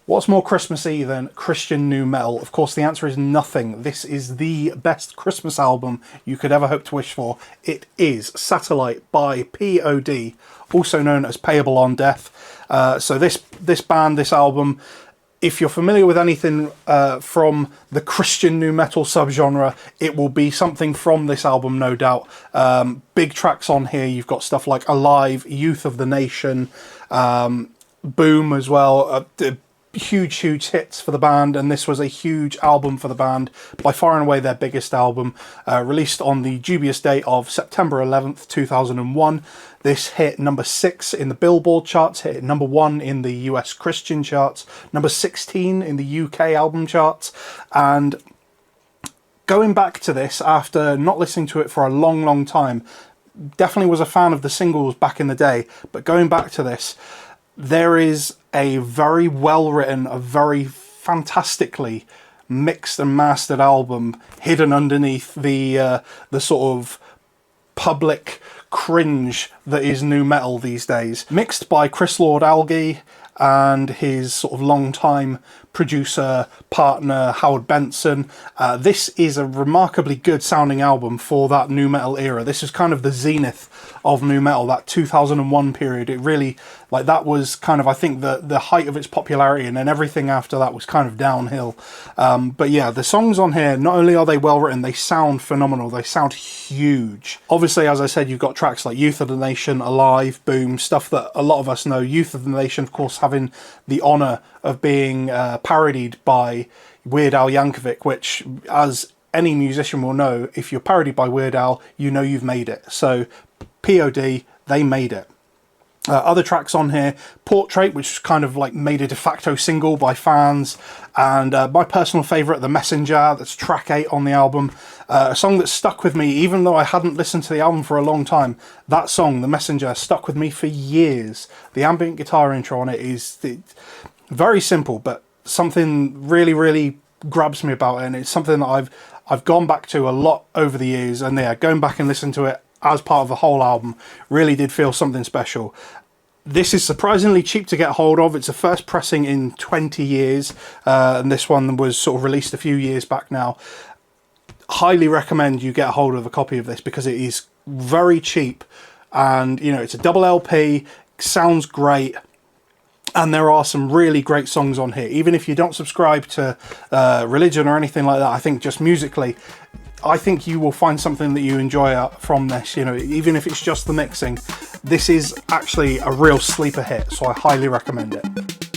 What's more Christmassy than Christian nu metal? Of course, the answer is nothing. This is the best Christmas album you could ever hope to wish for. It is Satellite by P.O.D, also known as Payable on Death. So this band, this album, if you're familiar with anything from the Christian nu metal subgenre, it will be something from this album, no doubt. Big tracks on here. You've got stuff like Alive, Youth of the Nation, Boom as well. Huge hits for the band, and this was a huge album for the band, by far and away their biggest album, released on the dubious date of September 11th 2001. This hit number 6 in the Billboard charts, hit number 1 in the US Christian charts, number 16 in the UK album charts. And going back to this after not listening to it for a long time, definitely was a fan of the singles back in the day, but going back to this, there is a very well written, a very fantastically mixed and mastered album hidden underneath the sort of public cringe that is nu metal these days. Mixed by Chris Lord-Alge and his sort of long-time producer partner Howard Benson. This is a remarkably good sounding album for that nu metal era. This is kind of the zenith of nu metal, that 2001 period. It really, like, that was kind of, I think, the height of its popularity, and then everything after that was kind of downhill. But yeah, the songs on here, not only are they well written, they sound phenomenal. They sound huge. Obviously, as I said, you've got tracks like Youth of the Nation, Alive, Boom, stuff that a lot of us know. Youth of the Nation, of course, having the honour of being parodied by Weird Al Yankovic, which, as any musician will know, if you're parodied by Weird Al, you know you've made it. So P.O.D, they made it. Other tracks on here, Portrait, which kind of like made a de facto single by fans, and my personal favourite, The Messenger, that's track 8 on the album. A song that stuck with me, even though I hadn't listened to the album for a long time. That song, The Messenger, stuck with me for years. The ambient guitar intro on it is very simple, but something really grabs me about it, and it's something that I've gone back to a lot over the years, and yeah, going back and listening to it as part of the whole album really did feel something special. This is surprisingly cheap to get hold of. It's a first pressing in 20 years, and this one was sort of released a few years back now. Highly recommend you get a hold of a copy of this because it is very cheap, and you know, it's a double LP, sounds great, and there are some really great songs on here. Even if you don't subscribe to religion or anything like that, I think just musically, I think you will find something that you enjoy from this, you know, even if it's just the mixing. This is actually a real sleeper hit, so I highly recommend it.